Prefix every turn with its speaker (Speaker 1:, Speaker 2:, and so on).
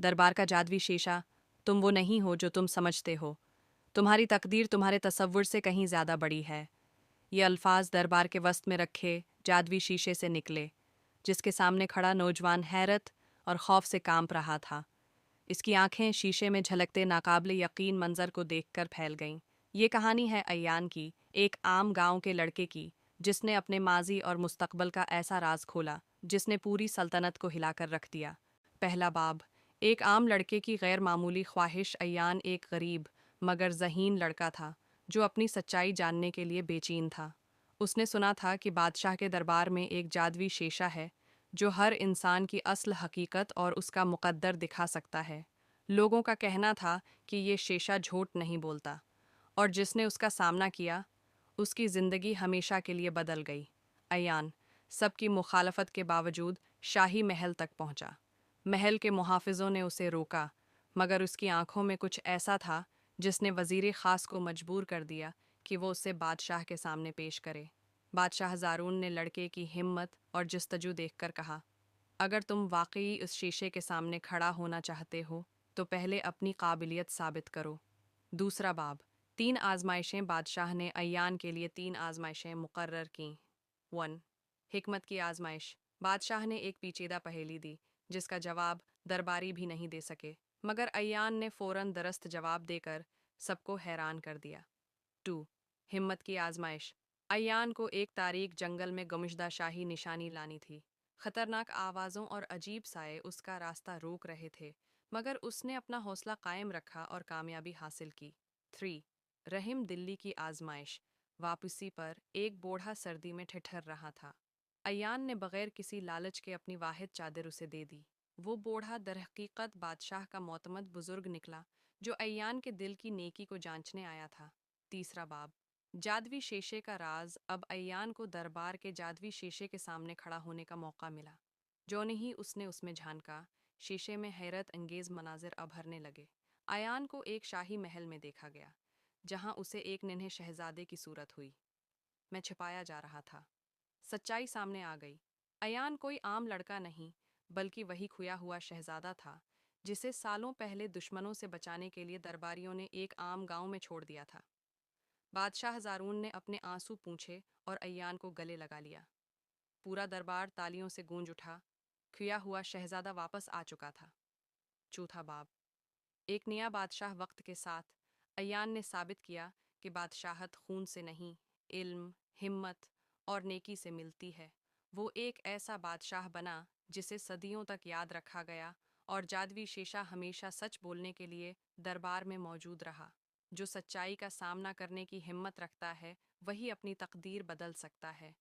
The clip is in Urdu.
Speaker 1: دربار کا جادوی شیشہ، تم وہ نہیں ہو جو تم سمجھتے ہو، تمہاری تقدیر تمہارے تصور سے کہیں زیادہ بڑی ہے۔ یہ الفاظ دربار کے وسط میں رکھے جادوی شیشے سے نکلے، جس کے سامنے کھڑا نوجوان حیرت اور خوف سے کانپ رہا تھا۔ اس کی آنکھیں شیشے میں جھلکتے ناقابل یقین منظر کو دیکھ کر پھیل گئیں۔ یہ کہانی ہے ایان کی، ایک عام گاؤں کے لڑکے کی، جس نے اپنے ماضی اور مستقبل کا ایسا راز کھولا جس نے پوری سلطنت کو ہلا کر رکھ دیا۔ پہلا باب، ایک عام لڑکے کی غیر معمولی خواہش۔ ایان ایک غریب مگر ذہین لڑکا تھا جو اپنی سچائی جاننے کے لیے بے چین تھا۔ اس نے سنا تھا کہ بادشاہ کے دربار میں ایک جادوی شیشہ ہے جو ہر انسان کی اصل حقیقت اور اس کا مقدر دکھا سکتا ہے۔ لوگوں کا کہنا تھا کہ یہ شیشہ جھوٹ نہیں بولتا، اور جس نے اس کا سامنا کیا، اس کی زندگی ہمیشہ کے لیے بدل گئی۔ ایان سب کی مخالفت کے باوجود شاہی محل تک پہنچا۔ محل کے محافظوں نے اسے روکا، مگر اس کی آنکھوں میں کچھ ایسا تھا جس نے وزیر خاص کو مجبور کر دیا کہ وہ اسے بادشاہ کے سامنے پیش کرے۔ بادشاہ زارون نے لڑکے کی ہمت اور جستجو دیکھ کر کہا، اگر تم واقعی اس شیشے کے سامنے کھڑا ہونا چاہتے ہو تو پہلے اپنی قابلیت ثابت کرو۔ دوسرا باب، 3 آزمائشیں۔ بادشاہ نے ایان کے لیے 3 آزمائشیں مقرر کیں۔ 1، حکمت کی آزمائش۔ بادشاہ نے ایک پیچیدہ پہیلی دی جس کا جواب درباری بھی نہیں دے سکے، مگر ایان نے فوراً درست جواب دے کر سب کو حیران کر دیا۔ 2، ہمت کی آزمائش۔ ایان کو ایک تاریک جنگل میں گمشدہ شاہی نشانی لانی تھی۔ خطرناک آوازوں اور عجیب سائے اس کا راستہ روک رہے تھے، مگر اس نے اپنا حوصلہ قائم رکھا اور کامیابی حاصل کی۔ 3، رحم دلی کی آزمائش۔ واپسی پر ایک بوڑھا سردی میں ٹھٹھر رہا تھا۔ ایان نے بغیر کسی لالچ کے اپنی واحد چادر اسے دے دی۔ وہ بوڑھا درحقیقت بادشاہ کا معتمد بزرگ نکلا جو ایان کے دل کی نیکی کو جانچنے آیا تھا۔ تیسرا باب، جادوی شیشے کا راز۔ اب ایان کو دربار کے جادوی شیشے کے سامنے کھڑا ہونے کا موقع ملا۔ جو نہیں اس نے اس میں جھانکا، شیشے میں حیرت انگیز مناظر ابھرنے لگے۔ ایان کو ایک شاہی محل میں دیکھا گیا، جہاں اسے ایک ننھے شہزادے کی صورت ہوئی میں چھپایا جا رہا تھا۔ سچائی سامنے آ گئی۔ ایان کوئی عام لڑکا نہیں، بلکہ وہی کھویا ہوا شہزادہ تھا جسے سالوں پہلے دشمنوں سے بچانے کے لیے درباریوں نے ایک عام گاؤں میں چھوڑ دیا تھا۔ بادشاہ زارون نے اپنے آنسو پونچھے اور ایان کو گلے لگا لیا۔ پورا دربار تالیوں سے گونج اٹھا۔ کھویا ہوا شہزادہ واپس آ چکا تھا۔ چوتھا باب، ایک نیا بادشاہ۔ وقت کے ساتھ ایان نے ثابت کیا کہ بادشاہت خون سے نہیں، علم، ہمت اور نیکی سے ملتی ہے۔ وہ ایک ایسا بادشاہ بنا جسے صدیوں تک یاد رکھا گیا، اور جادوی شیشہ ہمیشہ سچ بولنے کے لیے دربار میں موجود رہا۔ جو سچائی کا سامنا کرنے کی ہمت رکھتا ہے، وہی اپنی تقدیر بدل سکتا ہے۔